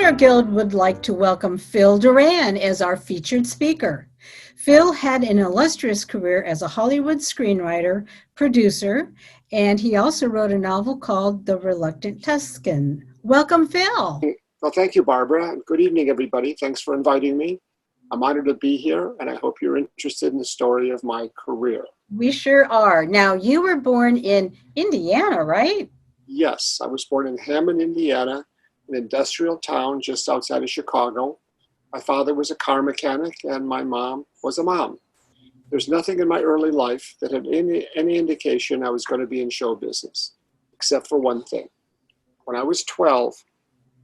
Writer Guild would like to welcome Phil Doran as our featured speaker. Phil had an illustrious career as a Hollywood screenwriter, producer, and he also wrote a novel called The Reluctant Tuscan. Welcome, Phil. Well, thank you, Barbara. Good evening, everybody. Thanks for inviting me. I'm honored to be here, and I hope you're interested in the story of my career. We sure are. Now, you were born in Indiana, right? Yes, I was born in Hammond, Indiana, an industrial town just outside of Chicago. My father was a car mechanic, and my mom was a mom. There's nothing in my early life that had any indication I was going to be in show business, except for one thing. When I was 12,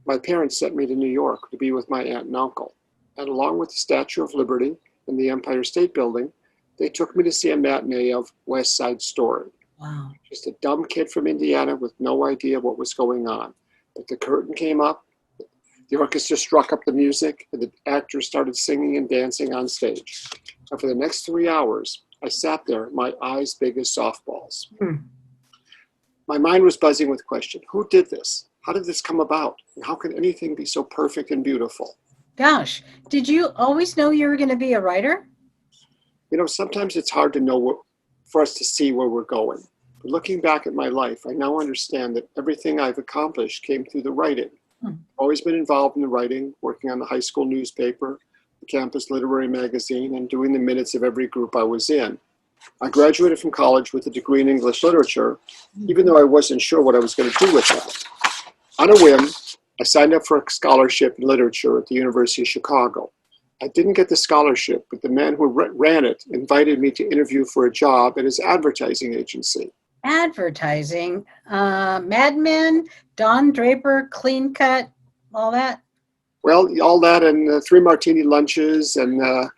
my parents sent me to New York to be with my aunt and uncle. And along with the Statue of Liberty and the Empire State Building, they took me to see a matinee of West Side Story. Wow. Just a dumb kid from Indiana with no idea what was going on. But the curtain came up, the orchestra struck up the music, and the actors started singing and dancing on stage. And for the next 3 hours, I sat there, my eyes big as softballs. My mind was buzzing with questions. Who did this? How did this come about? And how could anything be so perfect and beautiful? Gosh, did you always know you were going to be a writer? You know, sometimes it's hard to know for us to see where we're going. But looking back at my life, I now understand that everything I've accomplished came through the writing. I've always been involved in the writing, working on the high school newspaper, the campus literary magazine, and doing the minutes of every group I was in. I graduated from college with a degree in English literature, even though I wasn't sure what I was going to do with that. On a whim, I signed up for a scholarship in literature at the University of Chicago. I didn't get the scholarship, but the man who ran it invited me to interview for a job at his advertising agency. Advertising, Mad Men, Don Draper, Clean Cut, all that? Well, all that and 3 martini lunches and the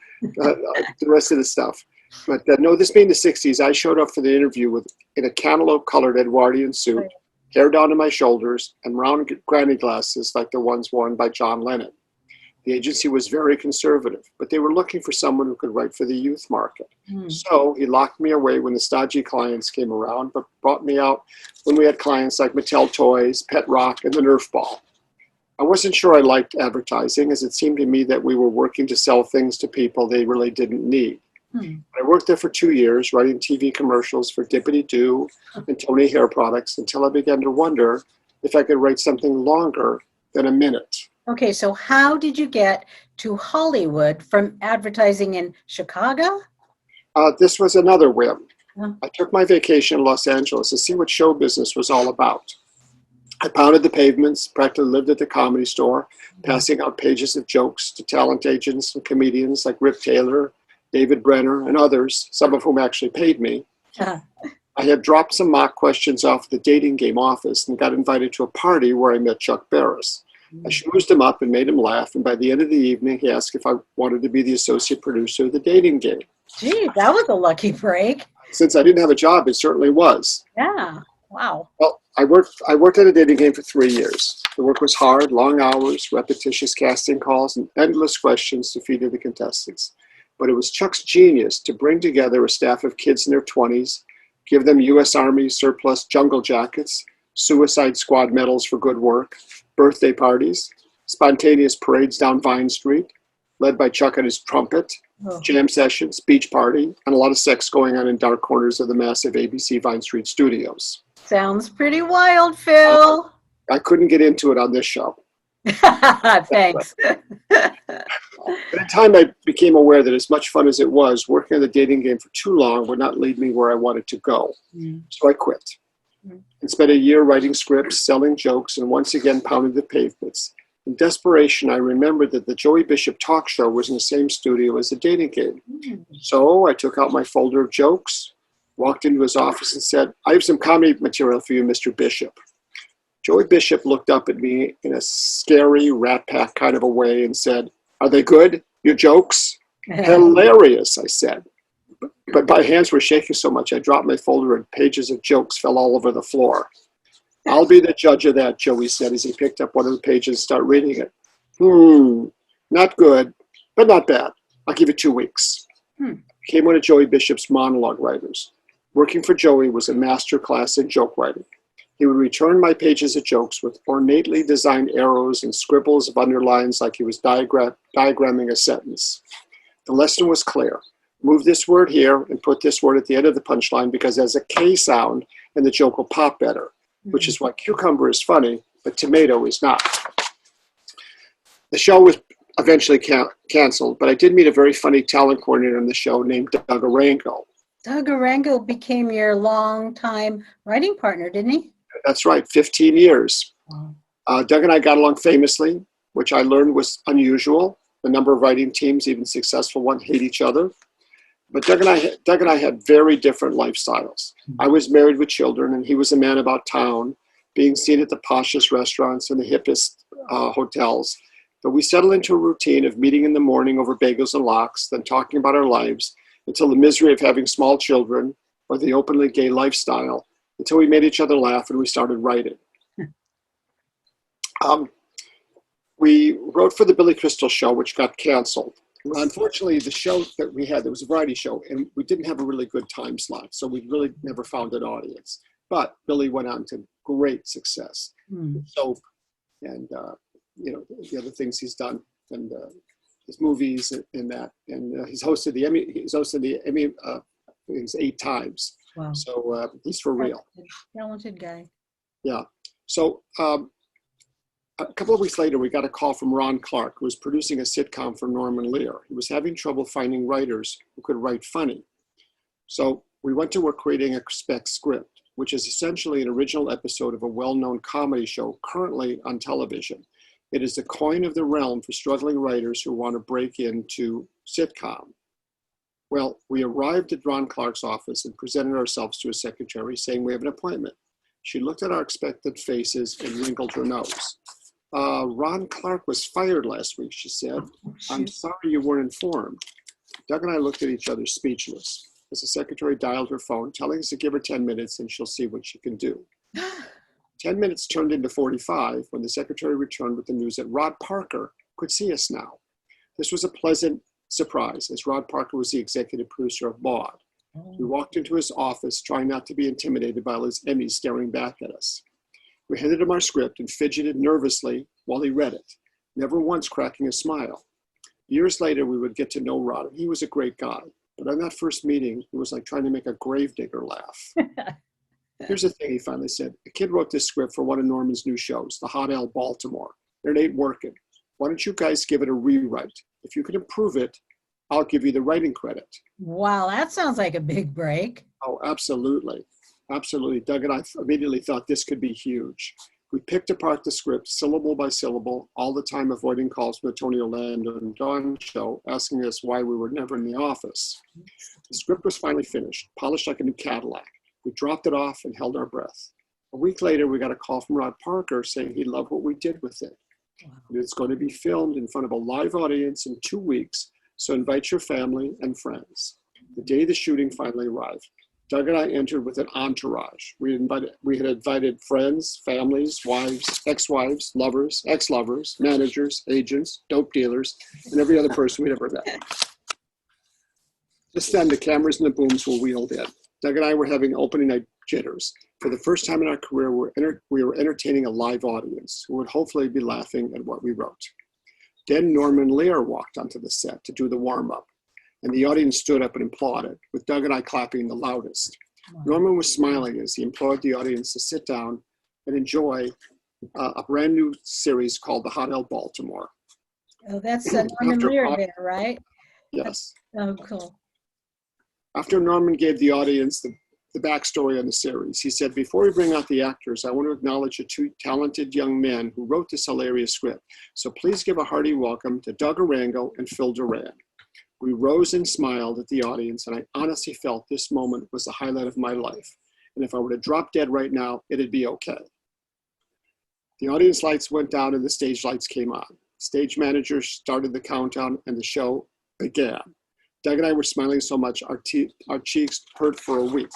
rest of the stuff. But no, this being the 60s, I showed up for the interview in a cantaloupe-colored Edwardian suit, hair down to my shoulders, and round granny glasses like the ones worn by John Lennon. The agency was very conservative, but they were looking for someone who could write for the youth market. So he locked me away when the stodgy clients came around, but brought me out when we had clients like Mattel Toys, Pet Rock, and the Nerf Ball. I wasn't sure I liked advertising, as it seemed to me that we were working to sell things to people they really didn't need. I worked there for 2 years, writing TV commercials for Dippity Doo and Tony Hair Products, until I began to wonder if I could write something longer than a minute. Okay, so how did you get to Hollywood from advertising in Chicago? This was another whim. I took my vacation in Los Angeles to see what show business was all about. I pounded the pavements, practically lived at the Comedy Store, passing out pages of jokes to talent agents and comedians like Rip Taylor, David Brenner, and others, some of whom actually paid me. I had dropped some mock questions off the dating game office and got invited to a party where I met Chuck Barris. I schmoozed him up and made him laugh, and by the end of the evening, he asked if I wanted to be the associate producer of the dating game. Gee, that was a lucky break. Since I didn't have a job, it certainly was. Yeah, wow. Well, I worked at a dating game for 3 years. The work was hard, long hours, repetitious casting calls, and endless questions to feed to the contestants. But it was Chuck's genius to bring together a staff of kids in their 20s, give them U.S. Army surplus jungle jackets, Suicide Squad medals for good work, birthday parties, spontaneous parades down Vine Street, led by Chuck and his trumpet, jam sessions, beach party, and a lot of sex going on in dark corners of the massive ABC Vine Street studios. Sounds pretty wild, Phil. I couldn't get into it on this show. Thanks. At the time, I became aware that as much fun as it was, working on the dating game for too long would not lead me where I wanted to go. So I quit and spent a year writing scripts, selling jokes, and once again pounded the pavements. In desperation, I remembered that the Joey Bishop talk show was in the same studio as the dating game. So I took out my folder of jokes, walked into his office and said, "I have some comedy material for you, Mr. Bishop." Joey Bishop looked up at me in a scary Rat Pack kind of a way and said, "Are they good, your jokes?" "Hilarious," I said. But my hands were shaking so much I dropped my folder and pages of jokes fell all over the floor. "I'll be the judge of that," Joey said as he picked up one of the pages and started reading it. Not good, but not bad. I'll give it 2 weeks." Became one of Joey Bishop's monologue writers. Working for Joey was a master class in joke writing. He would return my pages of jokes with ornately designed arrows and scribbles of underlines like he was diagramming a sentence. The lesson was clear. Move this word here and put this word at the end of the punchline because there's a K sound and the joke will pop better, which is why cucumber is funny, but tomato is not. The show was eventually canceled, but I did meet a very funny talent coordinator on the show named Doug Arango. Doug Arango became your longtime writing partner, didn't he? That's right, 15 years. Wow. Doug and I got along famously, which I learned was unusual. A number of writing teams, even successful ones, hate each other. But Doug and I had very different lifestyles. I was married with children, and he was a man about town, being seen at the poshest restaurants and the hippest hotels. But we settled into a routine of meeting in the morning over bagels and lox, then talking about our lives until the misery of having small children or the openly gay lifestyle, until we made each other laugh and we started writing. We wrote for the Billy Crystal show, which got canceled. Unfortunately, the show that we had, there was a variety show, and we didn't have a really good time slot, so we really never found an audience. But Billy went on to great success. Soap and the other things he's done, and his movies and that, and he's hosted the Emmy. He's hosted the Emmy. He's 8 times. Wow! So he's for real. Talented guy. Yeah. So. A couple of weeks later, we got a call from Ron Clark, who was producing a sitcom for Norman Lear. He was having trouble finding writers who could write funny. So we went to work creating a spec script, which is essentially an original episode of a well-known comedy show currently on television. It is the coin of the realm for struggling writers who want to break into sitcom. Well, we arrived at Ron Clark's office and presented ourselves to his secretary, saying we have an appointment. She looked at our expectant faces and wrinkled her nose. Ron Clark was fired last week, she said. I'm sorry you weren't informed. Doug and I looked at each other speechless as the secretary dialed her phone, telling us to give her 10 minutes and she'll see what she can do. 10 minutes turned into 45 when the secretary returned with the news that Rod Parker could see us now. This was a pleasant surprise, as Rod Parker was the executive producer of Maude. We walked into his office, trying not to be intimidated by all his Emmys staring back at us. We handed him our script and fidgeted nervously while he read it, never once cracking a smile. Years later, we would get to know Rod, and he was a great guy. But on that first meeting, it was like trying to make a gravedigger laugh. Here's the thing, he finally said. A kid wrote this script for one of Norman's new shows, The Hot L Baltimore. It ain't working. Why don't you guys give it a rewrite? If you can improve it, I'll give you the writing credit. Wow, that sounds like a big break. Oh, absolutely. Absolutely. Doug and I immediately thought this could be huge. We picked apart the script syllable by syllable, all the time avoiding calls from the Tony Orlando and Dawn show, asking us why we were never in the office. The script was finally finished, polished like a new Cadillac. We dropped it off and held our breath. A week later, we got a call from Rod Parker saying he loved what we did with it. Wow. It's going to be filmed in front of a live audience in 2 weeks, so invite your family and friends. The day the shooting finally arrived, Doug and I entered with an entourage. We had invited friends, families, wives, ex-wives, lovers, ex-lovers, managers, agents, dope dealers, and every other person we'd ever met. Just then, the cameras and the booms were wheeled in. Doug and I were having opening night jitters. For the first time in our career, we were entertaining a live audience who would hopefully be laughing at what we wrote. Then Norman Lear walked onto the set to do the warm-up, and the audience stood up and applauded, with Doug and I clapping the loudest. Wow. Norman was smiling as he implored the audience to sit down and enjoy a brand new series called The Hot L Baltimore. Oh, that's Norman Lear there, right? Yes. Oh, cool. After Norman gave the audience the backstory on the series, he said, before we bring out the actors, I want to acknowledge the 2 talented young men who wrote this hilarious script. So please give a hearty welcome to Doug Arango and Phil Doran. We rose and smiled at the audience, and I honestly felt this moment was the highlight of my life. And if I were to drop dead right now, it'd be okay. The audience lights went down and the stage lights came on. Stage manager started the countdown and the show began. Doug and I were smiling so much our cheeks hurt for a week.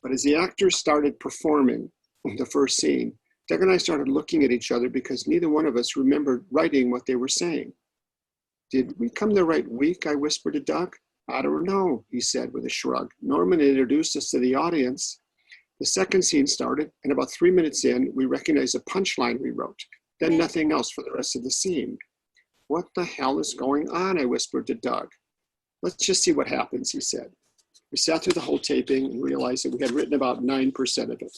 But as the actors started performing the first scene, Doug and I started looking at each other because neither one of us remembered writing what they were saying. Did we come the right week? I whispered to Doug. I don't know, he said with a shrug. Norman introduced us to the audience. The second scene started, and about 3 minutes in, we recognized a punchline we wrote. Then nothing else for the rest of the scene. What the hell is going on? I whispered to Doug. Let's just see what happens, he said. We sat through the whole taping and realized that we had written about 9% of it.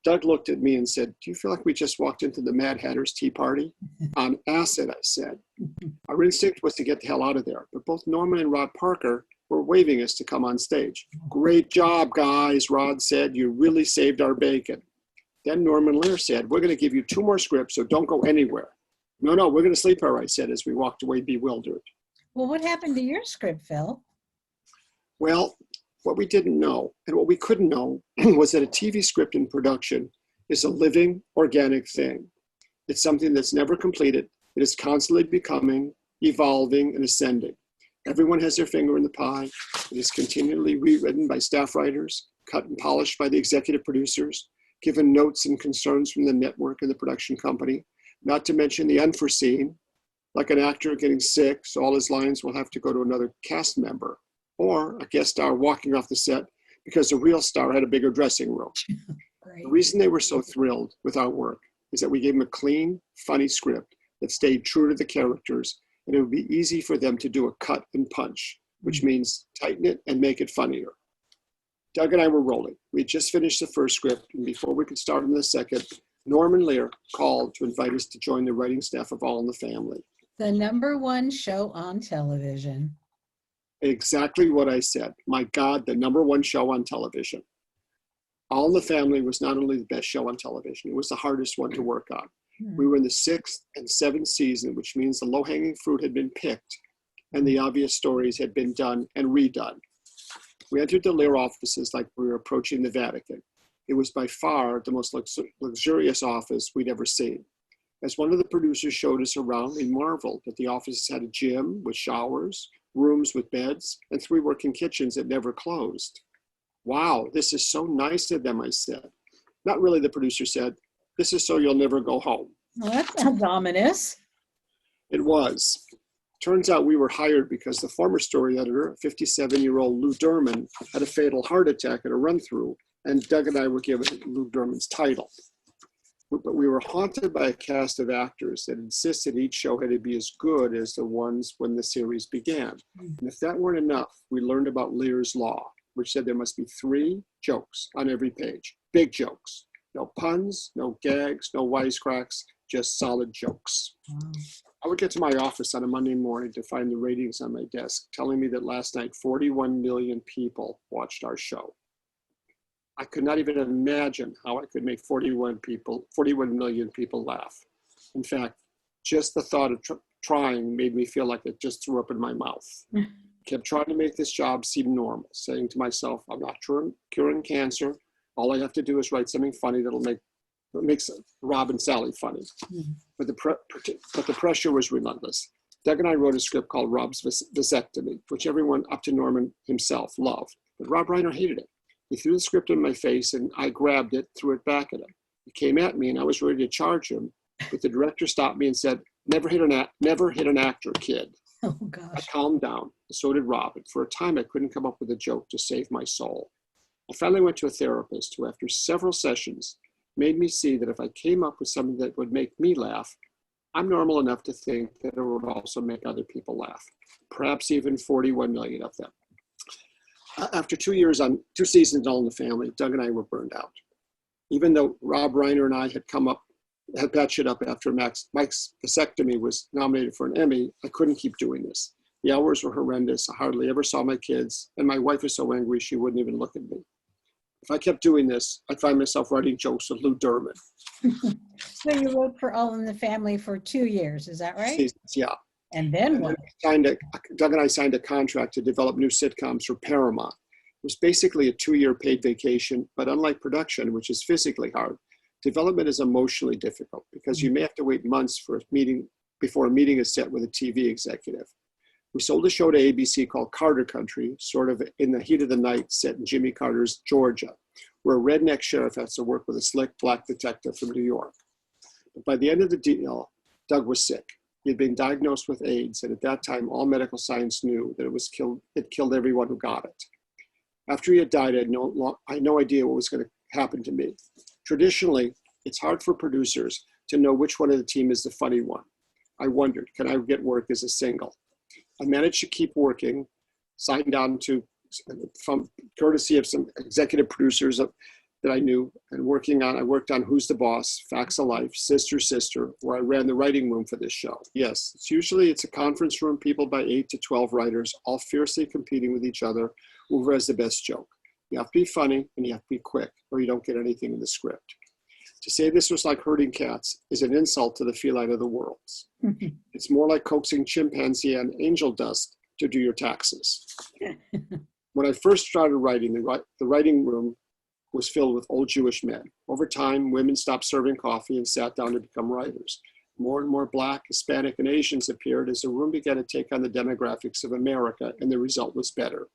Doug looked at me and said, do you feel like we just walked into the Mad Hatter's Tea Party? On acid, I said. Our instinct was to get the hell out of there, but both Norman and Rod Parker were waving us to come on stage. Great job, guys, Rod said. You really saved our bacon. Then Norman Lear said, we're going to give you 2 more scripts, so don't go anywhere. No, we're going to sleep here, I said as we walked away bewildered. Well, what happened to your script, Phil? Well, what we didn't know and what we couldn't know was that a TV script in production is a living, organic thing. It's something that's never completed. It is constantly becoming, evolving, and ascending. Everyone has their finger in the pie. It is continually rewritten by staff writers, cut and polished by the executive producers, given notes and concerns from the network and the production company, not to mention the unforeseen, like an actor getting sick, so all his lines will have to go to another cast member, or a guest star walking off the set because the real star had a bigger dressing room. The reason they were so thrilled with our work is that we gave them a clean, funny script that stayed true to the characters, and it would be easy for them to do a cut and punch, which means tighten it and make it funnier. Doug and I were rolling. We had just finished the first script, and before we could start on the second, Norman Lear called to invite us to join the writing staff of All in the Family. The #1 show on television. Exactly what I said. My God, the #1 show on television. All in the Family was not only the best show on television, it was the hardest one to work on. We were in the 6th and 7th season, which means the low-hanging fruit had been picked and the obvious stories had been done and redone. We entered the Lear offices like we were approaching the Vatican. It was by far the most luxurious office we'd ever seen. As one of the producers showed us around, we marveled that the offices had a gym with showers, rooms with beds, and 3 working kitchens that never closed. Wow, this is so nice of them, I said. Not really, the producer said. This is so you'll never go home. Well, that sounds ominous. It was. Turns out we were hired because the former story editor, 57-year-old Lou Derman, had a fatal heart attack at a run-through, and Doug and I were given Lou Derman's title. But we were haunted by a cast of actors that insisted each show had to be as good as the ones when the series began. And if that weren't enough, we learned about Lear's Law, which said there must be 3 jokes on every page. Big jokes. No puns, no gags, no wisecracks, just solid jokes. Wow. I would get to my office on a Monday morning to find the ratings on my desk telling me that last night 41 million people watched our show. I could not even imagine how I could make 41 million people laugh. In fact, just the thought of trying made me feel like it just threw up in my mouth. I kept trying to make this job seem normal, saying to myself, I'm not curing cancer. All I have to do is write something funny that makes Rob and Sally funny. But the pressure was relentless. Doug and I wrote a script called Rob's Vasectomy, which everyone up to Norman himself loved. But Rob Reiner hated it. He threw the script in my face and I grabbed it, threw it back at him. He came at me and I was ready to charge him, but the director stopped me and said, never hit an actor, kid. Oh, gosh. I calmed down, and so did Rob. And for a time, I couldn't come up with a joke to save my soul. I finally went to a therapist who, after several sessions, made me see that if I came up with something that would make me laugh, I'm normal enough to think that it would also make other people laugh, perhaps even 41 million of them. After 2 seasons All in the Family, Doug and I were burned out. Even though Rob Reiner and I had patched it up after Mike's vasectomy was nominated for an Emmy, I couldn't keep doing this. The hours were horrendous. I hardly ever saw my kids, and my wife was so angry she wouldn't even look at me. If I kept doing this, I'd find myself writing jokes with Lou Derman. So you wrote for All in the Family for 2 years, is that right? Seasons, yeah. And then what? Doug and I signed a contract to develop new sitcoms for Paramount. It was basically a 2-year paid vacation, but unlike production, which is physically hard, development is emotionally difficult because you may have to wait months before a meeting is set with a TV executive. We sold a show to ABC called Carter Country, sort of in the heat of the night, set in Jimmy Carter's Georgia, where a redneck sheriff has to work with a slick black detective from New York. But by the end of the deal, Doug was sick. He had been diagnosed with AIDS, and at that time, all medical science knew that it killed everyone who got it. After he had died, I had no idea what was going to happened to me. Traditionally, it's hard for producers to know which one of the team is the funny one. I wondered, can I get work as a single? I managed to keep working, signed on to, from courtesy of some executive producers that I knew, and I worked on Who's the Boss, Facts of Life, Sister, Sister, where I ran the writing room for this show. Yes, it's a conference room, people by 8 to 12 writers, all fiercely competing with each other, whoever has the best joke. You have to be funny and you have to be quick, or you don't get anything in the script. To say this was like herding cats is an insult to the feline of the world. It's more like coaxing chimpanzee and angel dust to do your taxes. When I first started writing, the writing room was filled with old Jewish men. Over time, women stopped serving coffee and sat down to become writers. More and more Black, Hispanic, and Asians appeared as the room began to take on the demographics of America, and the result was better.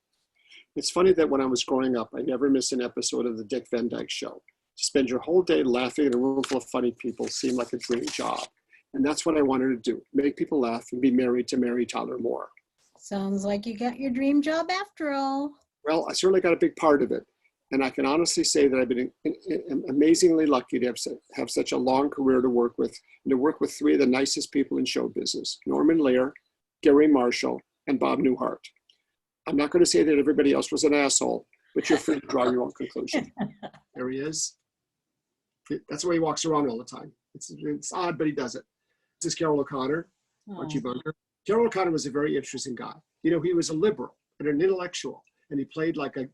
It's funny that when I was growing up, I never missed an episode of the Dick Van Dyke Show. To spend your whole day laughing in a room full of funny people seemed like a dream job. And that's what I wanted to do, make people laugh and be married to Mary Tyler Moore. Sounds like you got your dream job after all. Well, I certainly got a big part of it. And I can honestly say that I've been amazingly lucky to have such a long career to work with, and to work with three of the nicest people in show business, Norman Lear, Gary Marshall, and Bob Newhart. I'm not going to say that everybody else was an asshole, but you're free to draw your own conclusion. There he is. That's the way he walks around all the time. It's odd, but he does it. This is Carroll O'Connor, Archie Bunker. Carroll O'Connor was a very interesting guy. You know, he was a liberal and an intellectual, and he played like a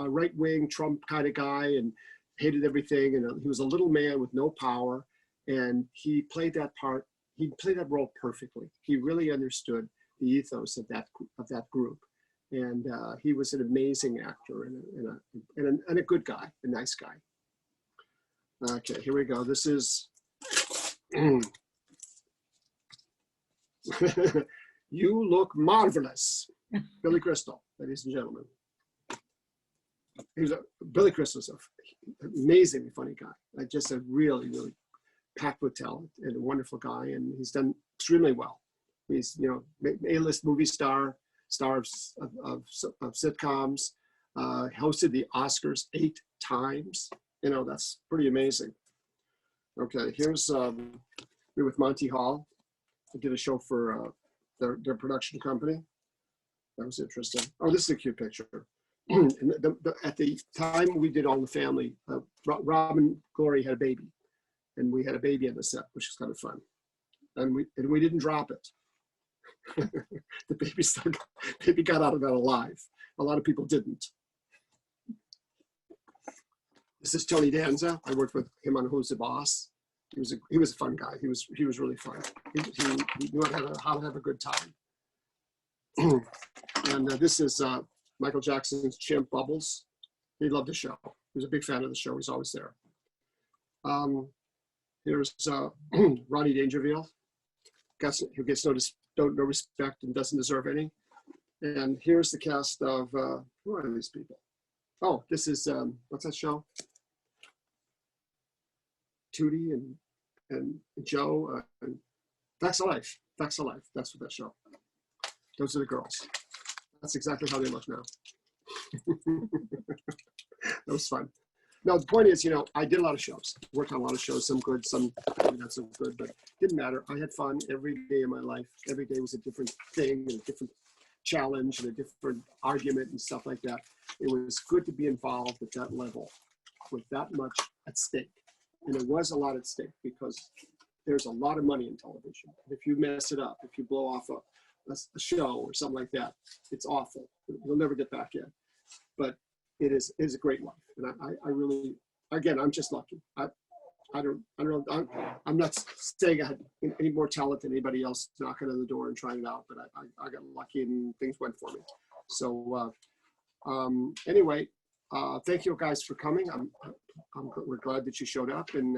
right-wing Trump kind of guy and hated everything. And he was a little man with no power, and he played that part. He played that role perfectly. He really understood the ethos of that group, and he was an amazing actor and a good guy, a nice guy. Okay, here we go. This is You Look Marvelous, Billy Crystal, ladies and gentlemen. Billy Crystal's an amazingly funny guy, like just a really, really packed with talent and a wonderful guy, and he's done extremely well. He's, A-list movie star of sitcoms, hosted the Oscars 8 times. That's pretty amazing. Okay, here's me with Monty Hall. I did a show for their production company. That was interesting. Oh, this is a cute picture. And at the time we did All in the Family, Rob and Glory had a baby, and we had a baby on the set, which was kind of fun. And we didn't drop it. The baby got out of that alive. A lot of people didn't. This is Tony Danza. I worked with him on Who's the Boss. He was a fun guy. He was really fun. He knew how to have a good time. And this is Michael Jackson's chimp Bubbles. He loved the show. He was a big fan of the show. He's always there. Here's Rodney Dangerfield, who gets no respect and doesn't deserve any. And here's the cast of, who are these people? Oh, this is, what's that show? Tootie and Joe, and Facts of Life. Facts of Life, that's what that show. Those are the girls. That's exactly how they look now. That was fun. No, the point is, I did a lot of shows, worked on a lot of shows, some good, some maybe not so good, but it didn't matter. I had fun every day of my life. Every day was a different thing and a different challenge and a different argument and stuff like that. It was good to be involved at that level with that much at stake. And there was a lot at stake because there's a lot of money in television. If you mess it up, if you blow off a show or something like that, it's awful. You'll never get back in. But it is a great life. And I really, again, I'm just lucky. I don't know. I'm not saying I had any more talent than anybody else knocking on the door and trying it out, but I got lucky and things went for me. So anyway, thank you guys for coming. We're glad that you showed up. And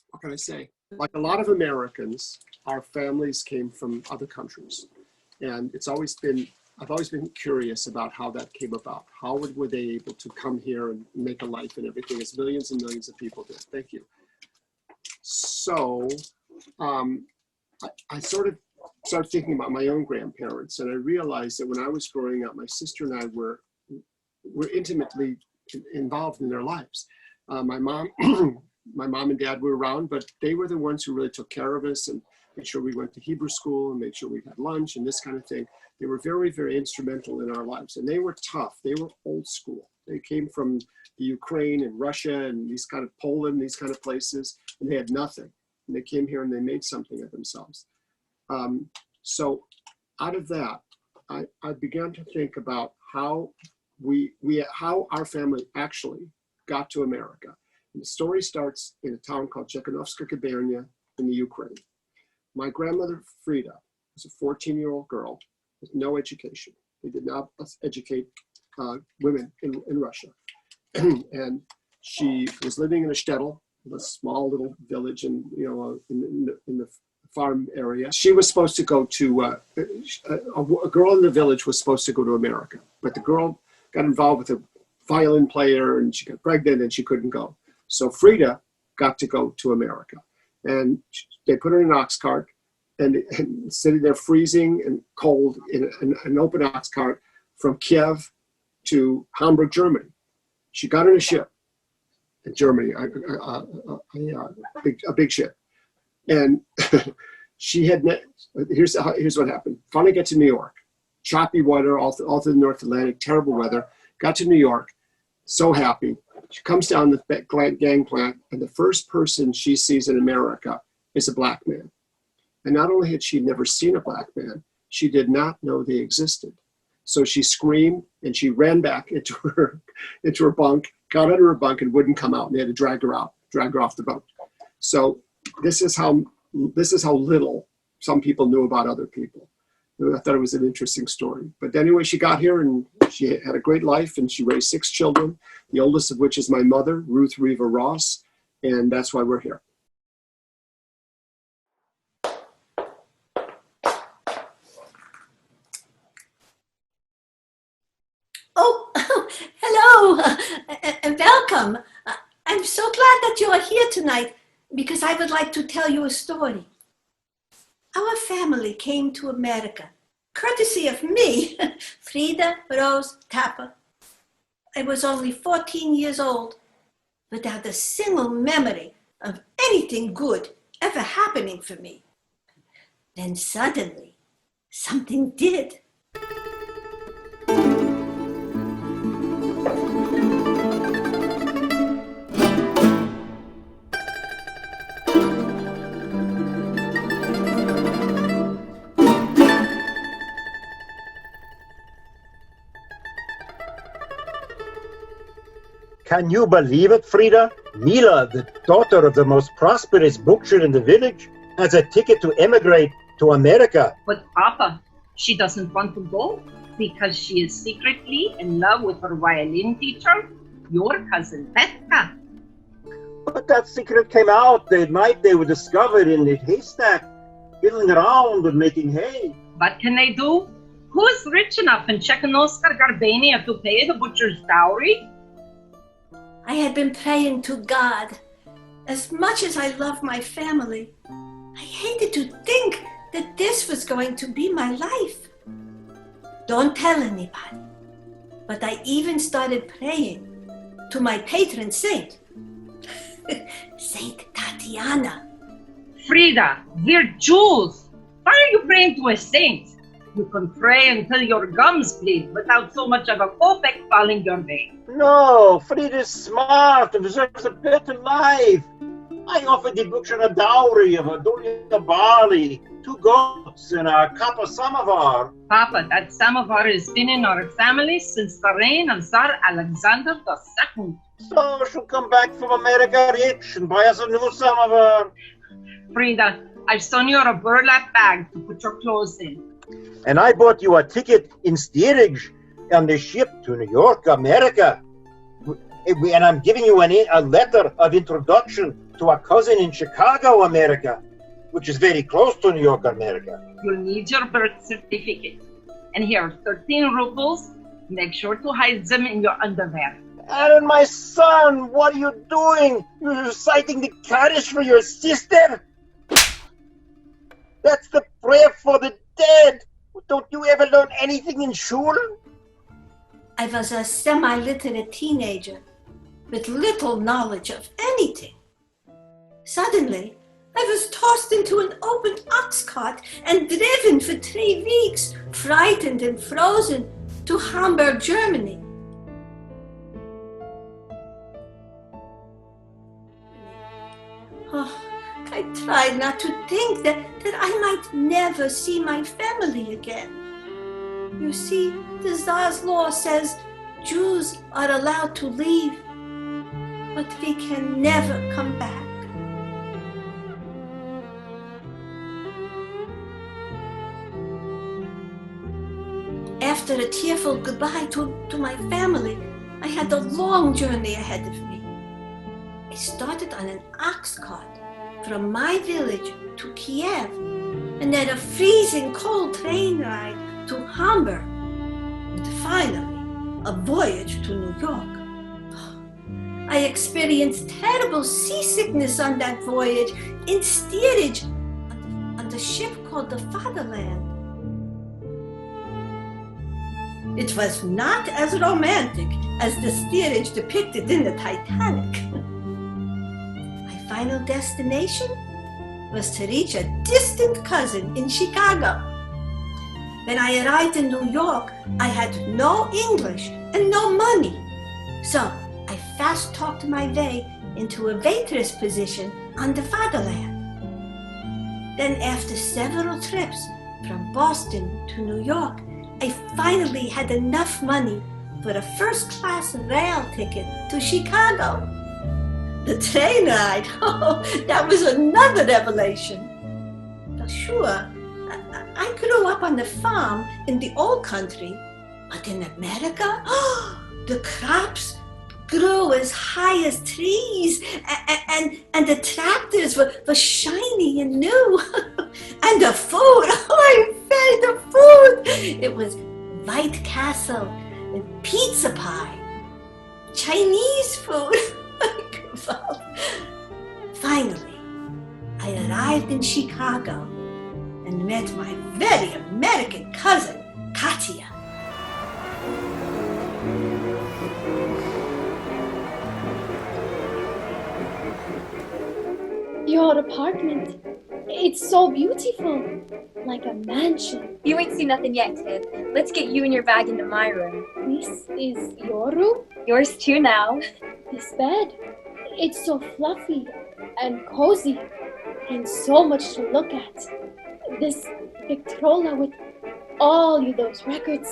what can I say? Like a lot of Americans, our families came from other countries, and I've always been curious about how that came about. How were they able to come here and make a life and everything, as millions and millions of people did? Thank you. So I sort of started thinking about my own grandparents, and I realized that when I was growing up, my sister and I were intimately involved in their lives. My mom and dad were around, but they were the ones who really took care of us and made sure we went to Hebrew school and made sure we had lunch and this kind of thing. They were very, very instrumental in our lives, and they were tough. They were old school. They came from the Ukraine and Russia and these kind of Poland, these kind of places, and they had nothing. And they came here and they made something of themselves. So out of that, I began to think about how how our family actually got to America. And the story starts in a town called Czechoslovakia in the Ukraine. My grandmother Frieda was a 14-year-old girl with no education. They did not educate women in Russia. And she was living in a shtetl, a small little village in the farm area. She was supposed to go to, a girl in the village was supposed to go to America, but the girl got involved with a violin player and she got pregnant and she couldn't go. So Frieda got to go to America, and they put her in an ox cart and sitting there freezing and cold in an open ox cart from Kiev to Hamburg, Germany. She got on a ship in Germany, a big ship. And she had, here's what happened. Finally got to New York. Choppy weather all through the North Atlantic, terrible weather. Got to New York, so happy. She comes down the gangplank, and the first person she sees in America is a black man. And not only had she never seen a black man, she did not know they existed. So she screamed and she ran back into her bunk, got under her bunk and wouldn't come out. And they had to drag her off the boat. So this is how little some people knew about other people. I thought it was an interesting story. But anyway, she got here and she had a great life and she raised 6 children, the oldest of which is my mother, Ruth Reva Ross, and that's why we're here. Oh, hello and welcome. I'm so glad that you are here tonight because I would like to tell you a story. Our family came to America, courtesy of me, Frieda Rose Tapper. I was only 14 years old, without a single memory of anything good ever happening for me. Then suddenly, something did. Can you believe it, Frieda? Mila, the daughter of the most prosperous butcher in the village, has a ticket to emigrate to America. But Papa, she doesn't want to go because she is secretly in love with her violin teacher, your cousin Petka. But that secret came out the night they were discovered in the haystack, fiddling around and making hay. What can I do? Who's rich enough in Czechoslovakia to pay the butcher's dowry? I had been praying to God. As much as I love my family, I hated to think that this was going to be my life. Don't tell anybody, but I even started praying to my patron saint, Saint Tatiana. Frieda, we're Jews. Why are you praying to a saint? You can pray until your gums bleed without so much of a kopeck falling your way. No, Frieda's smart and deserves a better life. I offered the butcher a dowry of a dolian barley, 2 goats, and a cup of samovar. Papa, that samovar has been in our family since the reign of Tsar Alexander II. So she'll come back from America rich and buy us a new samovar. Frieda, I've sewn you a burlap bag to put your clothes in. And I bought you a ticket in steerage on the ship to New York, America. And I'm giving you a letter of introduction to a cousin in Chicago, America, which is very close to New York, America. You'll need your birth certificate. And here are 13 rubles. Make sure to hide them in your underwear. Aaron, my son, what are you doing? You're reciting the Kaddish for your sister? That's the prayer for the dead. Don't you ever learn anything in shul? I was a semi-literate teenager with little knowledge of anything. Suddenly, I was tossed into an open ox cart and driven for 3 weeks, frightened and frozen, to Hamburg, Germany. Oh, I tried not to think that I might never see my family again. You see, the Tsar's law says Jews are allowed to leave, but we can never come back. After a tearful goodbye to my family, I had a long journey ahead of me. I started on an ox cart from my village to Kiev, and then a freezing cold train ride to Hamburg, and finally a voyage to New York. I experienced terrible seasickness on that voyage in steerage on the ship called the Fatherland. It was not as romantic as the steerage depicted in the Titanic. My final destination was to reach a distant cousin in Chicago. When I arrived in New York, I had no English and no money. So I fast talked my way into a waitress position on the Fatherland. Then after several trips from Boston to New York, I finally had enough money for a first-class rail ticket to Chicago. The train ride, oh, that was another revelation. Well, sure, I grew up on the farm in the old country, but in America, oh, the crops grew as high as trees, and the tractors were shiny and new. And the food, oh, the food! It was White Castle and pizza pie, Chinese food. Finally, I arrived in Chicago and met my very American cousin, Katya. Your apartment, it's so beautiful, like a mansion. You ain't seen nothing yet, kid. Let's get you and your bag into my room. This is your room? Yours too now. This bed, it's so fluffy and cozy and so much to look at. This Victrola with all those records,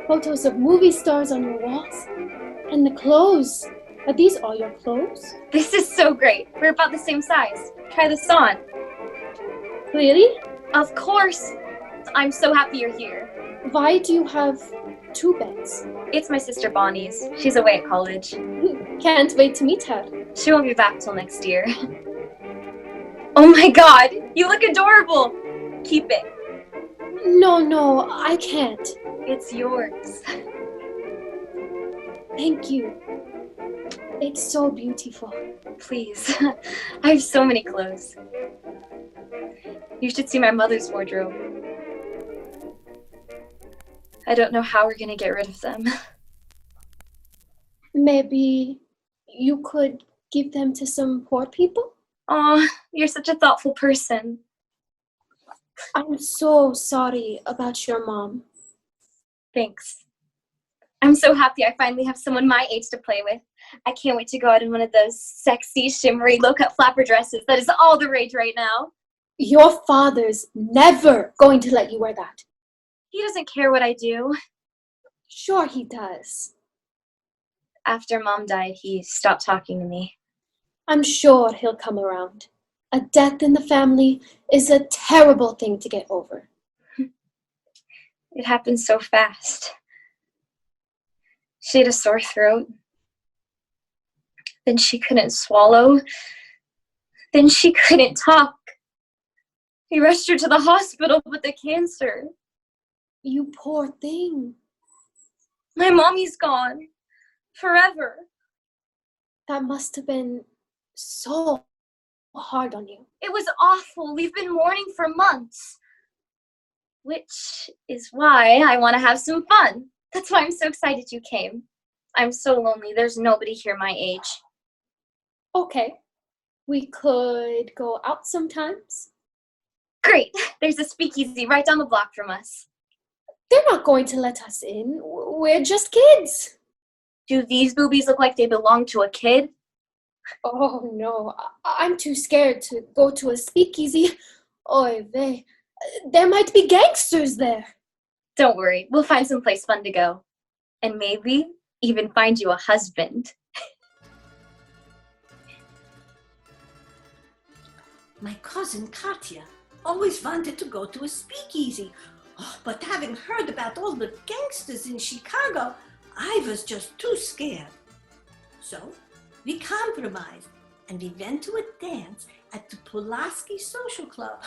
photos of movie stars on your walls, and the clothes. Are these all your clothes? This is so great. We're about the same size. Try this on. Really? Of course. I'm so happy you're here. Why do you have 2 beds? It's my sister Bonnie's. She's away at college. Can't wait to meet her. She won't be back till next year. Oh my god! You look adorable! Keep it. No, I can't. It's yours. Thank you. It's so beautiful. Please. I have so many clothes. You should see my mother's wardrobe. I don't know how we're gonna get rid of them. Maybe you could give them to some poor people? Aw, you're such a thoughtful person. I'm so sorry about your mom. Thanks. I'm so happy I finally have someone my age to play with. I can't wait to go out in one of those sexy, shimmery, low-cut flapper dresses that is all the rage right now. Your father's never going to let you wear that. He doesn't care what I do. Sure he does. After Mom died, he stopped talking to me. I'm sure he'll come around. A death in the family is a terrible thing to get over. It happened so fast. She had a sore throat. Then she couldn't swallow. Then she couldn't talk. He rushed her to the hospital with the cancer. You poor thing. My mommy's gone. Forever. That must have been so hard on you. It was awful. We've been mourning for months. Which is why I want to have some fun. That's why I'm so excited you came. I'm so lonely. There's nobody here my age. Okay. We could go out sometimes. Great. There's a speakeasy right down the block from us. They're not going to let us in. We're just kids. Do these boobies look like they belong to a kid? Oh, no. I'm too scared to go to a speakeasy. Oy vey. There might be gangsters there. Don't worry. We'll find someplace fun to go. And maybe even find you a husband. My cousin Katya always wanted to go to a speakeasy. Oh, but having heard about all the gangsters in Chicago, I was just too scared. So we compromised and we went to a dance at the Pulaski Social Club.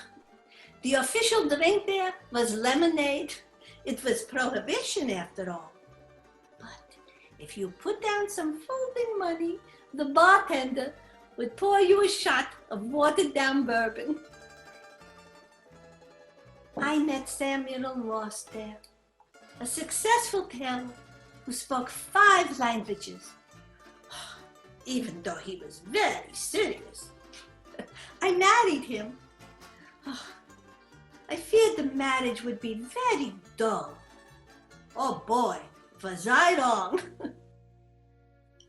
The official drink there was lemonade. It was prohibition after all. But if you put down some folding money, the bartender would pour you a shot of watered down bourbon. I met Samuel Ross there, a successful tailor who spoke 5 languages, even though he was very serious. I married him. I feared the marriage would be very dull. Oh boy, was I wrong.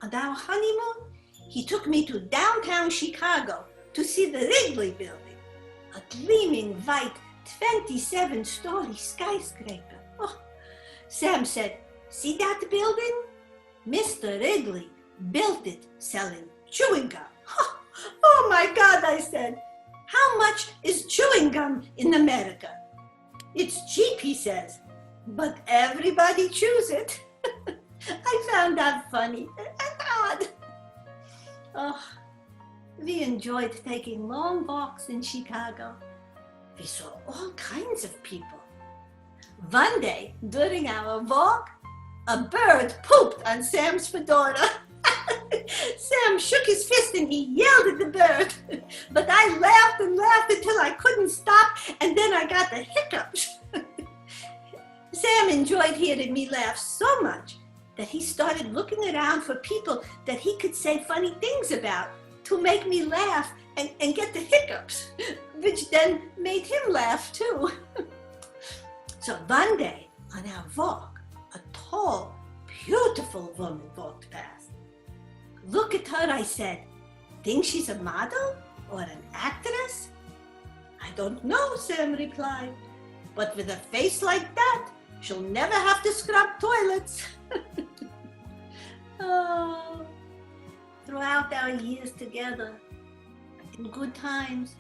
On our honeymoon, he took me to downtown Chicago to see the Wrigley Building, a gleaming white 27-story skyscraper. Oh, Sam said, "See that building? Mr. Wrigley built it selling chewing gum." Oh my God, I said. How much is chewing gum in America? It's cheap, he says, but everybody chews it. I found that funny and odd. Oh, we enjoyed taking long walks in Chicago. We saw all kinds of people. One day, during our walk, a bird pooped on Sam's fedora. Sam shook his fist and he yelled at the bird. But I laughed and laughed until I couldn't stop, and then I got the hiccups. Sam enjoyed hearing me laugh so much that he started looking around for people that he could say funny things about to make me laugh and get the hiccups, which then made him laugh too. So one day on our walk, a tall, beautiful woman walked past. "Look at her," I said. "Think she's a model or an actress?" "I don't know," Sam replied. "But with a face like that, she'll never have to scrub toilets." Oh, throughout our years together, in good times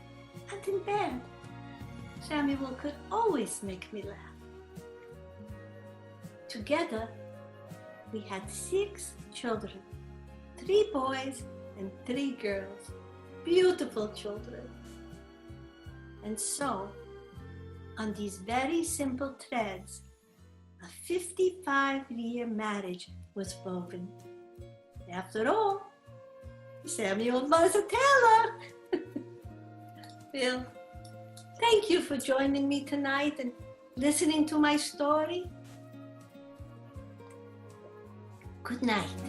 and in bad, Samuel could always make me laugh. Together, we had 6 children, 3 boys and 3 girls, beautiful children. And so, on these very simple threads, a 55-year marriage was woven. After all, Samuel was a tailor. Phil, thank you for joining me tonight and listening to my story. Good night.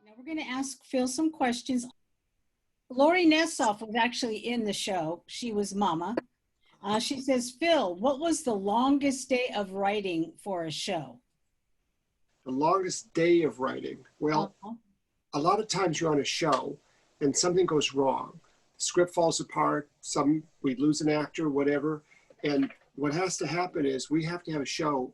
Now we're going to ask Phil some questions. Lori Nessoff was actually in the show. She was Mama. She says, "Phil, what was the longest day of writing for a show?" The longest day of writing. Well, a lot of times you're on a show and something goes wrong. script falls apart, we lose an actor, whatever. And what has to happen is we have to have a show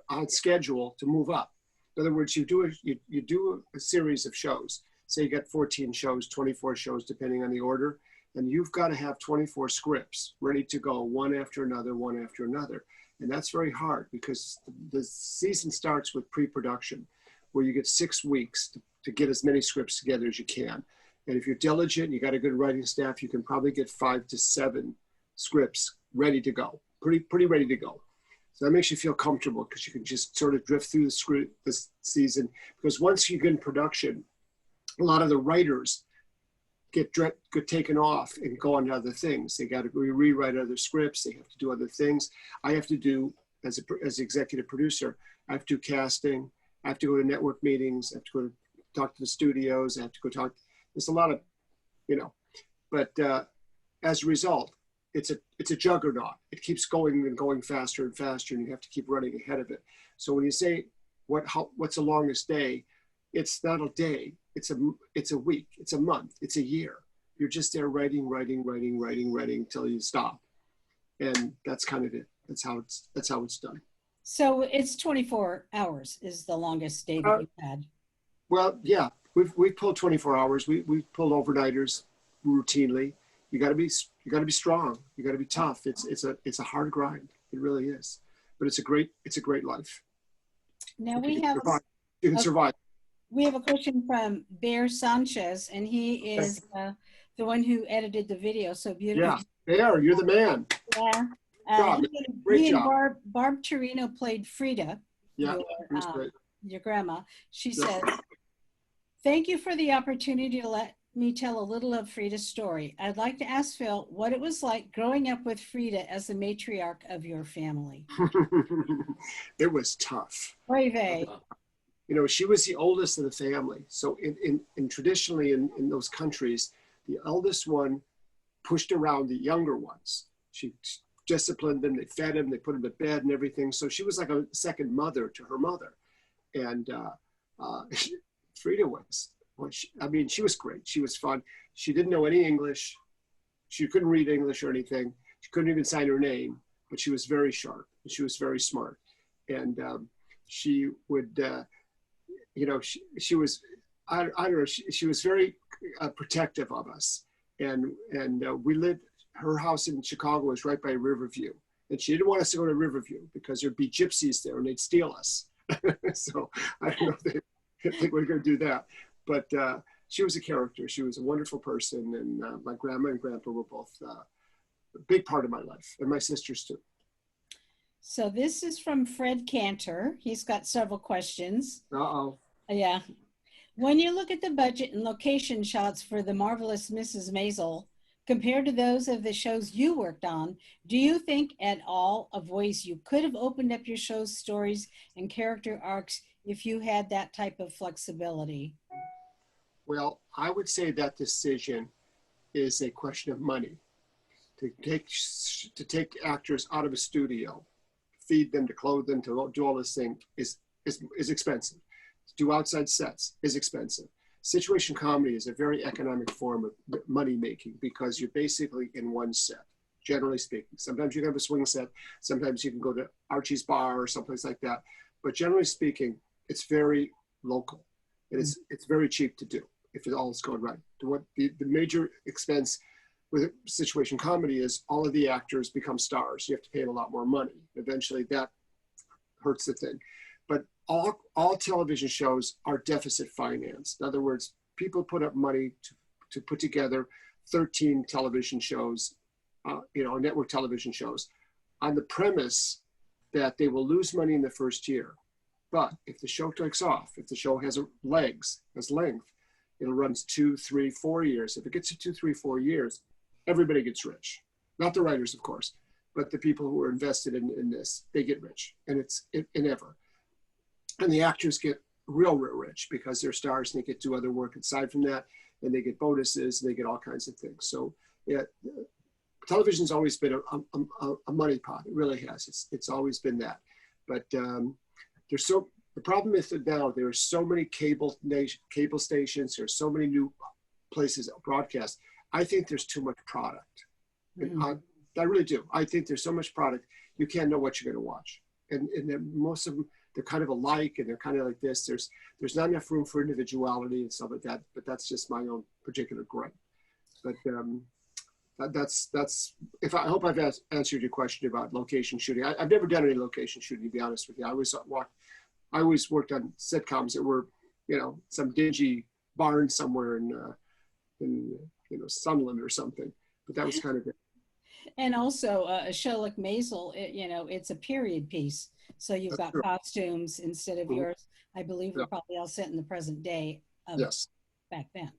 on schedule to move up. In other words, you do a series of shows. Say you got 14 shows, 24 shows, depending on the order. And you've got to have 24 scripts ready to go, one after another, one after another. And that's very hard because the season starts with pre-production, where you get 6 weeks to get as many scripts together as you can. And if you're diligent, you got a good writing staff, you can probably get 5 to 7 scripts ready to go, pretty ready to go. So that makes you feel comfortable because you can just sort of drift through this season. Because once you get in production, a lot of the writers get taken off and go on to other things. They got to rewrite other scripts. They have to do other things. I have to do, as executive producer, I have to do casting. I have to go to network meetings. I have to go to talk to the studios. I have to go talk. There's a lot of, but as a result, it's a juggernaut. It keeps going and going faster and faster, and you have to keep running ahead of it. So when you say what's the longest day, it's not a day. It's a week. It's a month. It's a year. You're just there writing until you stop, and that's kind of it. That's how it's done. So it's 24 hours is the longest day that you've had. Well, yeah, we've pulled 24 hours. We pulled overnighters routinely. You got to be strong. You got to be tough. It's a hard grind. It really is. But it's a great life. Now you can survive. We have a question from Bear Sanchez, and he is the one who edited the video so beautifully. Yeah, Bear, you're the man. Yeah. Great job. And Barb Torino played Frieda, yeah, your grandma. She says, "Thank you for the opportunity to let me tell a little of Frieda's story. I'd like to ask Phil what it was like growing up with Frieda as the matriarch of your family." It was tough. Oy vey. She was the oldest of the family. So in traditionally in those countries, the eldest one pushed around the younger ones. She disciplined them, they fed them, they put them to bed and everything. So she was like a second mother to her mother. And Frieda was, she was great. She was fun. She didn't know any English. She couldn't read English or anything. She couldn't even sign her name, but she was very sharp and she was very smart. And she would, she was, I don't know, she was very protective of us. And we lived, her house in Chicago was right by Riverview. And she didn't want us to go to Riverview because there'd be gypsies there and they'd steal us. So I don't know if they think we're going to do that. But she was a character. She was a wonderful person. And my grandma and grandpa were both a big part of my life, and my sisters too. So this is from Fred Cantor. He's got several questions. Uh-oh. Yeah. When you look at the budget and location shots for The Marvelous Mrs. Maisel, compared to those of the shows you worked on, do you think at all of ways you could have opened up your show's stories and character arcs if you had that type of flexibility? Well, I would say that decision is a question of money. To take actors out of a studio, feed them, to clothe them, to do all this thing is expensive. To do outside sets is expensive. Situation comedy is a very economic form of money making because you're basically in one set, generally speaking. Sometimes you can have a swing set. Sometimes you can go to Archie's Bar or someplace like that. But generally speaking, it's very local. And it's very cheap to do if it all is going right. The major expense with situation comedy is all of the actors become stars. You have to pay them a lot more money. Eventually that hurts the thing. But all television shows are deficit financed. In other words, people put up money to put together 13 television shows, network television shows, on the premise that they will lose money in the first year. But if the show takes off, if the show has legs, has length, it'll run 2, 3, 4 years. If it gets to 2, 3, 4 years, everybody gets rich. Not the writers, of course, but the people who are invested in this, they get rich. And it's ever. And the actors get real rich because they're stars and they get to do other work aside from that, and they get bonuses and they get all kinds of things. So yeah, television's always been a money pot. It really has. It's always been that. But the problem is that now there are so many cable stations. There's so many new places that broadcast. I think there's too much product. Mm-hmm. And I really do. I think there's so much product, you can't know what you're going to watch. And then most of them, they're kind of alike, and they're kind of like this. There's not enough room for individuality and stuff like that. But that's just my own particular gripe. But that's. If I hope I've answered your question about location shooting. I've never done any location shooting, to be honest with you. I always worked on sitcoms that were, some dingy barn somewhere in Sunland or something. But that was kind of it. And also a show like Maisel, it's a period piece. So you've got costumes instead of yours. I believe we're probably all set in the present day of back then.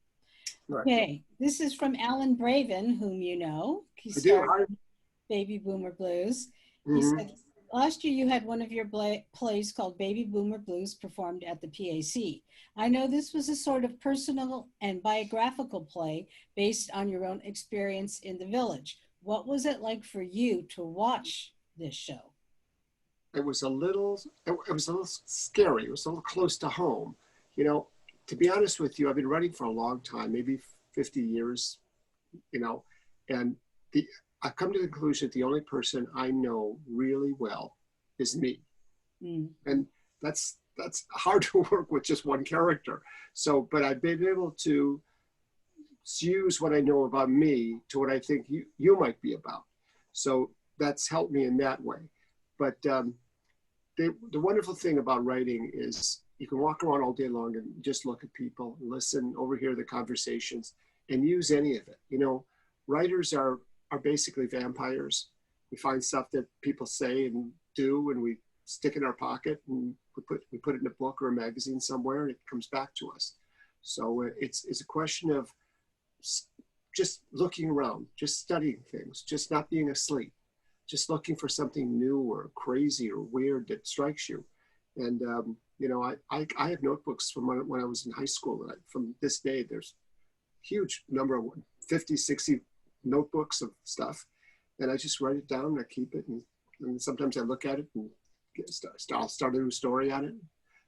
Right. Okay, this is from Alan Braven, whom you know. He started Baby Boomer Blues. He said, last year you had one of your plays called Baby Boomer Blues performed at the PAC. I know this was a sort of personal and biographical play based on your own experience in the village. What was it like for you to watch this show? It was a little scary. It was a little close to home. To be honest with you, I've been writing for a long time, maybe 50 years, and I've come to the conclusion that the only person I know really well is me. And that's hard to work with just one character. So, but I've been able to use what I know about me to what I think you might be about. So that's helped me in that way. But the wonderful thing about writing is you can walk around all day long and just look at people, listen, overhear the conversations, and use any of it. Writers are basically vampires. We find stuff that people say and do, and we stick in our pocket, and we put it in a book or a magazine somewhere, and it comes back to us. So it's a question of just looking around, just studying things, just not being asleep, just looking for something new or crazy or weird that strikes you. And I have notebooks from when I was in high school. From this day, there's a huge number of 50, 60 notebooks of stuff. And I just write it down and I keep it. And sometimes I look at it and I'll start a new story on it.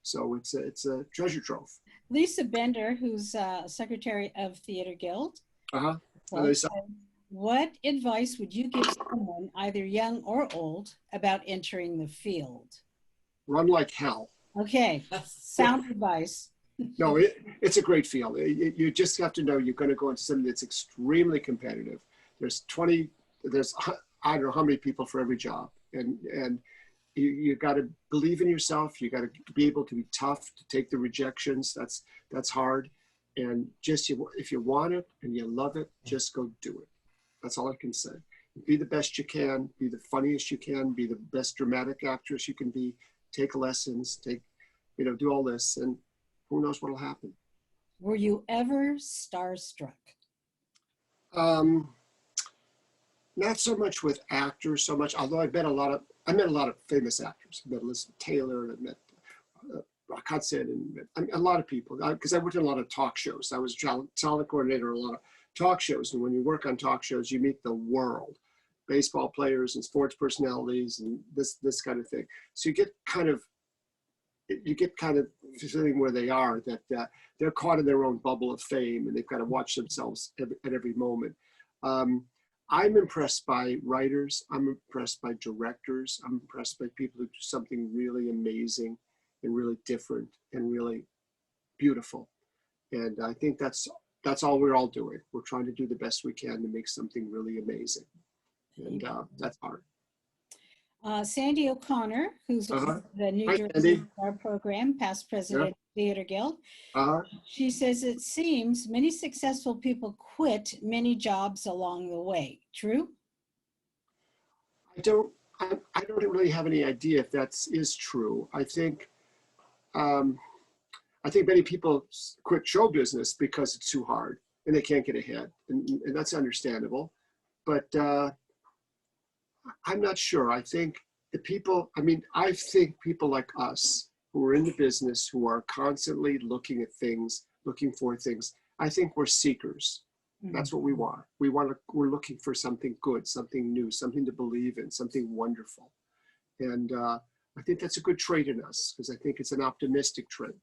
So it's a treasure trove. Lisa Bender, who's secretary of Theater Guild. What advice would you give someone, either young or old, about entering the field? Run like hell. Okay, sound advice. No, it's a great field. You just have to know you're going to go into something that's extremely competitive. There's I don't know how many people for every job. And you got to believe in yourself. You got to be able to be tough, to take the rejections. That's hard. And just if you want it and you love it, just go do it. That's all I can say. Be the best you can, be the funniest you can, be the best dramatic actress you can be, take lessons, do all this, and who knows what'll happen. Were you ever starstruck? Not so much with actors, although I met a lot of famous actors. I met Elizabeth Taylor, and I met Rock Hudson, and I met a lot of people, because I worked in a lot of talk shows. I was talent coordinator in a lot of talk shows, and when you work on talk shows, you meet the world, baseball players and sports personalities and this kind of thing. So you get kind of feeling where they are, that they're caught in their own bubble of fame, and they've got to watch themselves at every moment. I'm impressed by writers. I'm impressed by directors. I'm impressed by people who do something really amazing and really different and really beautiful. And I think that's all we're all doing. We're trying to do the best we can to make something really amazing. And that's hard. Sandy O'Connor, who's the New Jersey Star Program, past president of Theater Guild. She says, it seems many successful people quit many jobs along the way. True? I don't really have any idea if that is true. I think many people quit show business because it's too hard and they can't get ahead, and that's understandable. But I'm not sure. I think people like us who are in the business, who are constantly looking at things, looking for things, I think we're seekers. Mm-hmm. That's what we want. We're looking for something good, something new, something to believe in, something wonderful. And I think that's a good trait in us, because I think it's an optimistic trait.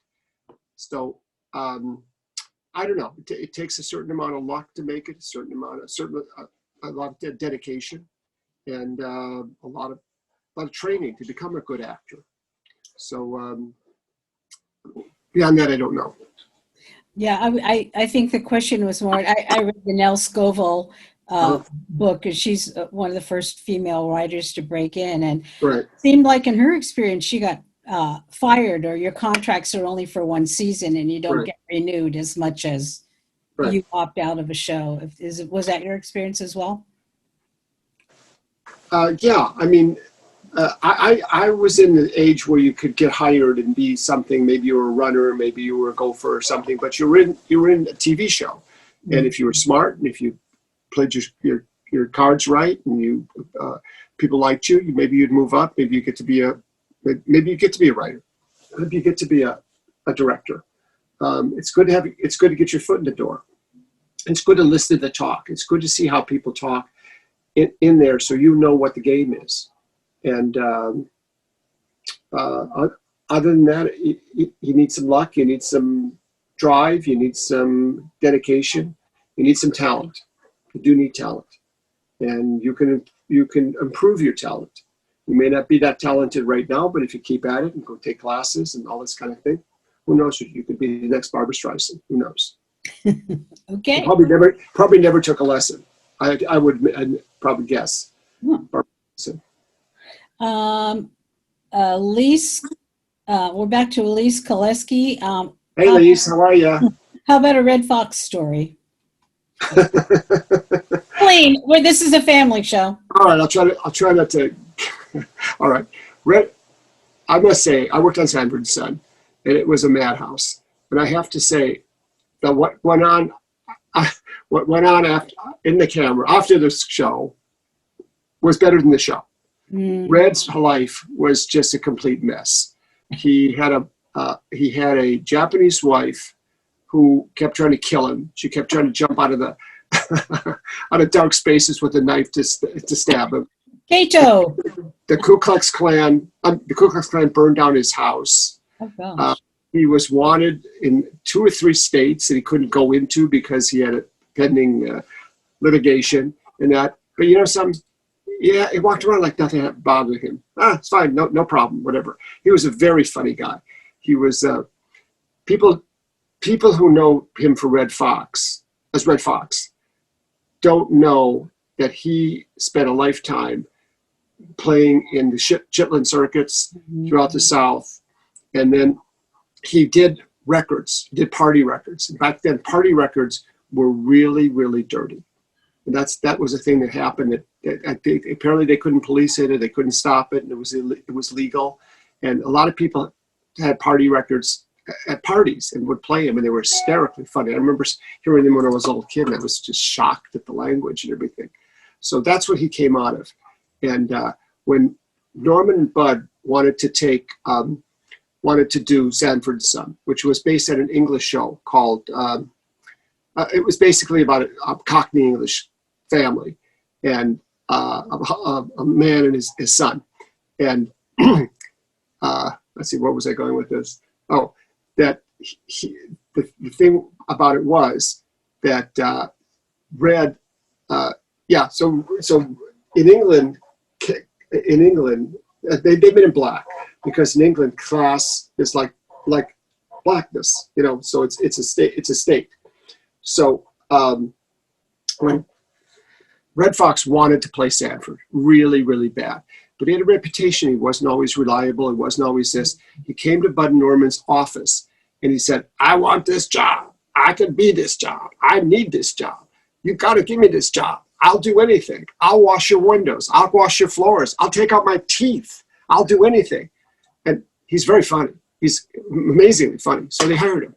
So I don't know. It takes a certain amount of luck to make it, a lot of dedication, and a lot of training to become a good actor. So beyond that, I don't know. Yeah, I think the question was more, I read the Nell Scoville book, and she's one of the first female writers to break in, and Right. it seemed like in her experience she got fired, or your contracts are only for one season and you don't Right. get renewed as much as Right. you opt out of a show. Was that your experience as well? Yeah, I mean, I was in the age where you could get hired and be something. Maybe you were a runner, maybe you were a gopher or something, but you were in a TV show. And if you were smart, and if you played your cards right, and you people liked you, maybe you'd move up. Maybe you get to be a writer. Maybe you get to be a director. It's good to get your foot in the door. It's good to listen to the talk. It's good to see how people talk in there, so you know what the game is. And other than that, you need some luck, you need some drive, you need some dedication, you need some talent. You do need talent, and you can improve your talent. You may not be that talented right now, but if you keep at it and go take classes and all this kind of thing, who knows? You could be the next Barbra Streisand. Who knows? Okay. You probably never took a lesson. I'd probably guess. Barbra Streisand. Lise, we're back to Elise Koleski. Hey, Lise, how are you? How about a Red Fox story? Clean. Well, this is a family show. All right, I'll try not to. All right, I must say, I worked on Sanford & Son, and it was a madhouse. And I have to say that what went on in the camera after the show was better than the show. Red's life was just a complete mess. He had a Japanese wife who kept trying to kill him. She kept trying to jump out of the out of dark spaces with a knife to stab him. Kato. The Ku Klux Klan burned down his house. Oh gosh. He was wanted in 2 or 3 states that he couldn't go into because he had a pending litigation and that. But you know something? Yeah, he walked around like nothing bothered him. It's fine, no problem, whatever. He was a very funny guy. He was people who know him for Red Fox don't know that he spent a lifetime playing in the Chitlin circuits throughout the South, and then he did party records. And back then, party records were really, really dirty. And that was a thing that happened. Apparently they couldn't police it, or they couldn't stop it, and it was legal. And a lot of people had party records at parties and would play them, and they were hysterically funny. I remember hearing them when I was a little kid, and I was just shocked at the language and everything. So that's what he came out of. And when Norman and Bud wanted to do Sanford & Son, which was based on an English show called, it was basically about a Cockney English family and a man and his son. And let's see, where was I going with this? Oh, that the thing about it was that Red, so in England, they've been in black, because in England class is like blackness, so it's a state. So when Red Fox wanted to play Sanford really, really bad, but he had a reputation. He wasn't always reliable. He wasn't always this. He came to Bud Norman's office and he said, "I want this job. I can be this job. I need this job. You got to give me this job. I'll do anything. I'll wash your windows. I'll wash your floors. I'll take out my teeth. I'll do anything." And he's very funny. He's amazingly funny. So they hired him.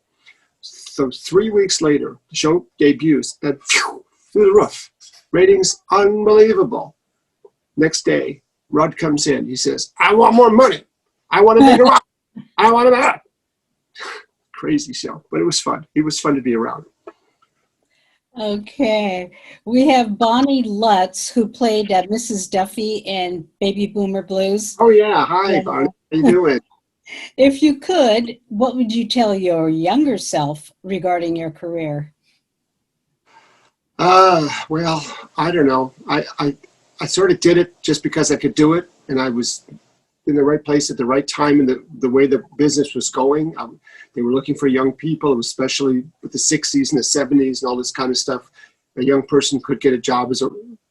So 3 weeks later, the show debuts and through the roof. Ratings unbelievable. Next day, Rudd comes in. He says, "I want more money. I want to make a rock. I want to make it." Crazy show, but it was fun. It was fun to be around. Okay. We have Bonnie Lutz, who played Mrs. Duffy in Baby Boomer Blues. Oh, yeah. Hi, Bonnie. How you doing? If you could, what would you tell your younger self regarding your career? Well, I don't know. I sort of did it just because I could do it, and I was in the right place at the right time, and the way the business was going. They were looking for young people, especially with the 60s and the 70s and all this kind of stuff. A young person could get a job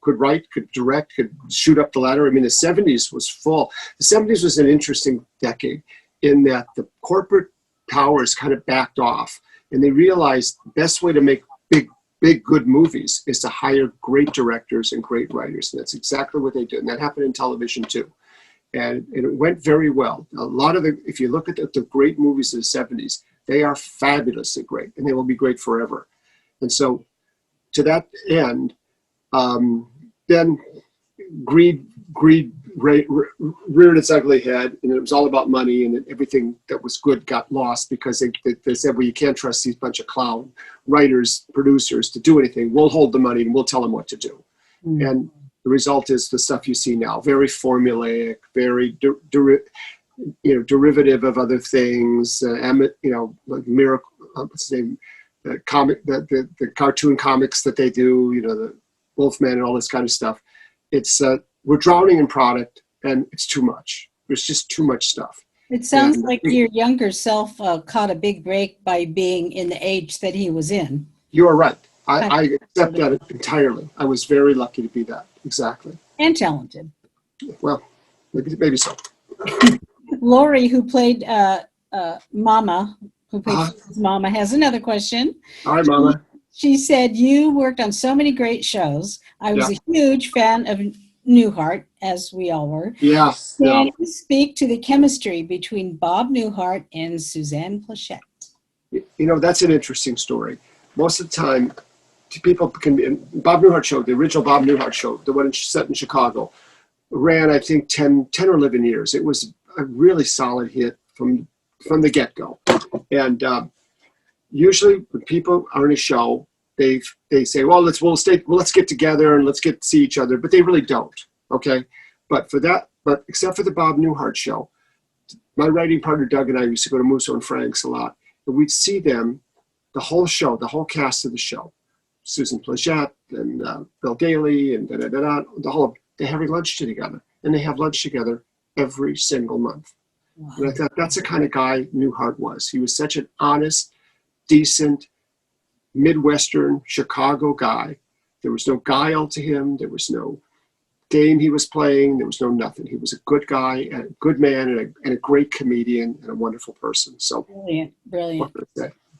could write, could direct, could shoot up the ladder. I mean, the 70s was full. The 70s was an interesting decade in that the corporate powers kind of backed off, and they realized the best way to make big, good movies is to hire great directors and great writers. And that's exactly what they did. And that happened in television too. And it went very well. A lot of if you look at the great movies of the 70s, they are fabulously great, and they will be great forever. And so to that end, then greed reared its ugly head, and it was all about money, and everything that was good got lost because they said, well, you can't trust these bunch of clown writers, producers to do anything. We'll hold the money and we'll tell them what to do. Mm. And the result is the stuff you see now, very formulaic, very derivative of other things, like Miracle, what's his name, the cartoon comics that they do, the Wolfman and all this kind of stuff. It's we're drowning in product, and it's too much. There's just too much stuff. It sounds like your younger self caught a big break by being in the age that he was in. You are right. I accept that entirely. I was very lucky to be that. Exactly. And talented. Well, maybe so. Lori, who played Mama, Mama, has another question. All right, Mama. She said, you worked on so many great shows. I was a huge fan of Newhart, as we all were. Yeah. Can you speak to the chemistry between Bob Newhart and Suzanne Plachette? That's an interesting story. Most of the time, people can. Bob Newhart show, the original Bob Newhart show, the one set in Chicago, ran, I think, 10 or 11 years. It was a really solid hit from the get-go. And usually when people are in a show, they say, well, let's get together and let's get to see each other, but they really don't. Okay. But except for the Bob Newhart show, my writing partner Doug and I used to go to Musso and Frank's a lot, and we'd see them the whole show, the whole cast of the show, Susan Plachette and Bill Daly and they're having lunch together, and they have lunch together every single month. Wow. And I thought that's the kind of guy Newhart was. He was such an honest, decent, Midwestern Chicago guy. There was no guile to him. There was no game he was playing. There was no nothing. He was a good guy, and a good man, and a great comedian, and a wonderful person. So brilliant.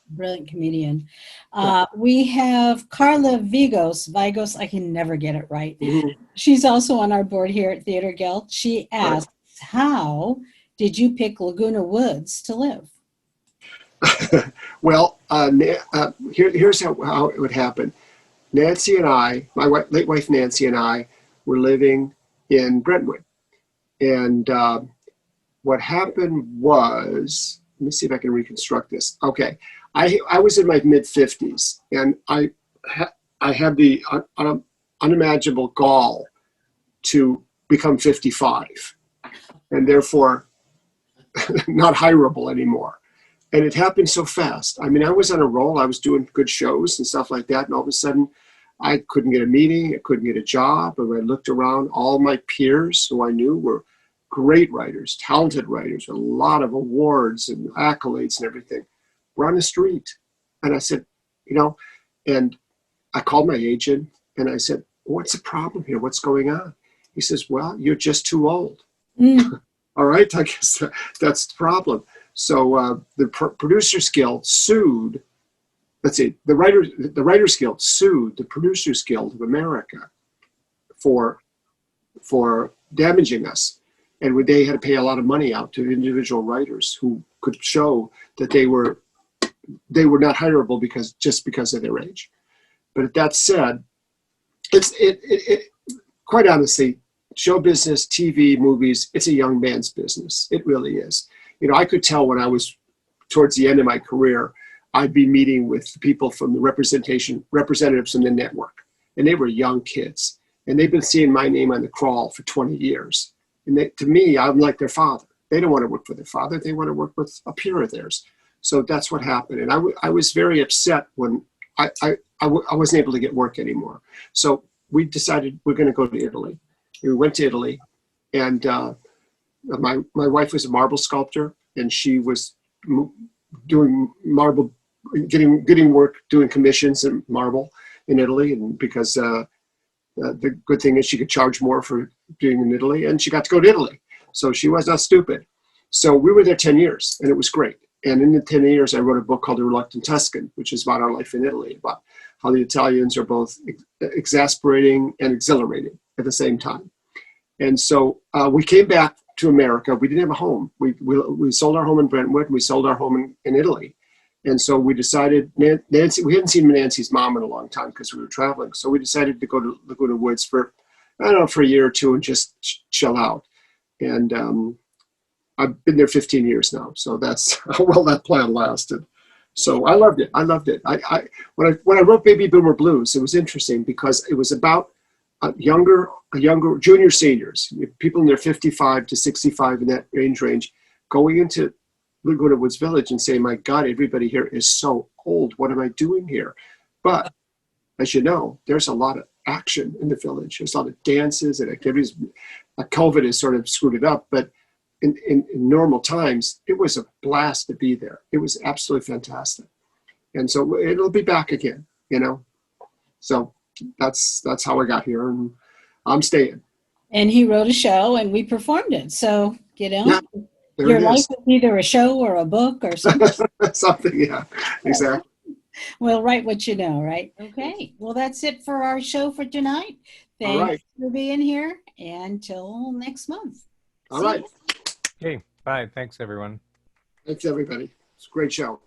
Brilliant comedian. Yeah. We have Carla Vigos, I can never get it right. Mm-hmm. She's also on our board here at Theater Guild. She asks, how did you pick Laguna Woods to live? Well, here's how it would happen. Nancy and I, my late wife Nancy and I, were living in Brentwood. And what happened was, let me see if I can reconstruct this. Okay. I was in my mid-50s, and I had the unimaginable gall to become 55, and therefore not hireable anymore. And it happened so fast. I mean, I was on a roll. I was doing good shows and stuff like that, and all of a sudden, I couldn't get a meeting. I couldn't get a job. And when I looked around, all my peers who I knew were great writers, talented writers, with a lot of awards and accolades and everything. We're on the street. And I said, and I called my agent and I said, what's the problem here? What's going on? He says, well, you're just too old. Mm. All right, I guess that's the problem. So the Producers Guild sued, the Writers Guild sued the Producers Guild of America for damaging us. And they had to pay a lot of money out to individual writers who could show that they were not hireable because of their age. But that said, it quite honestly, show business, TV, movies, it's a young man's business. It really is. I could tell when I was towards the end of my career, I'd be meeting with people from the representatives in the network, and they were young kids, and they've been seeing my name on the crawl for 20 years. And to me, I'm like their father. They don't want to work for their father. They want to work with a peer of theirs. So that's what happened. And I was very upset when I wasn't able to get work anymore. So we decided we're going to go to Italy. We went to Italy, and my wife was a marble sculptor, and she was doing marble, getting work, doing commissions in marble in Italy. And because the good thing is she could charge more for being in Italy, and she got to go to Italy. So she was not stupid. So we were there 10 years, and it was great. And in the 10 years, I wrote a book called The Reluctant Tuscan, which is about our life in Italy, about how the Italians are both exasperating and exhilarating at the same time. And so we came back to America. We didn't have a home. We sold our home in Brentwood, and we sold our home in Italy. And so we decided, Nancy, we hadn't seen Nancy's mom in a long time because we were traveling. So we decided to go to Laguna Woods for a year or two and just chill out. And I've been there 15 years now. So that's how well that plan lasted. So I loved it. When I wrote Baby Boomer Blues, it was interesting because it was about younger junior seniors, people in their 55 to 65 in that range, going into Laguna Woods Village and saying, my God, everybody here is so old. What am I doing here? But as you know, there's a lot of action in the village. There's a lot of dances and activities. COVID has sort of screwed it up, but in normal times, it was a blast to be there. It was absolutely fantastic. And so it'll be back again, you know? So that's how I got here, and I'm staying. And he wrote a show, and we performed it. So, you know, Yeah, your life is either a show or a book or something. Something, yeah, exactly. Well, write what you know, right? Okay. Well, that's it for our show for tonight. All right. Thanks for being here. And till next month. All right. Okay, bye. Thanks, everyone. Thanks, everybody. It's a great show.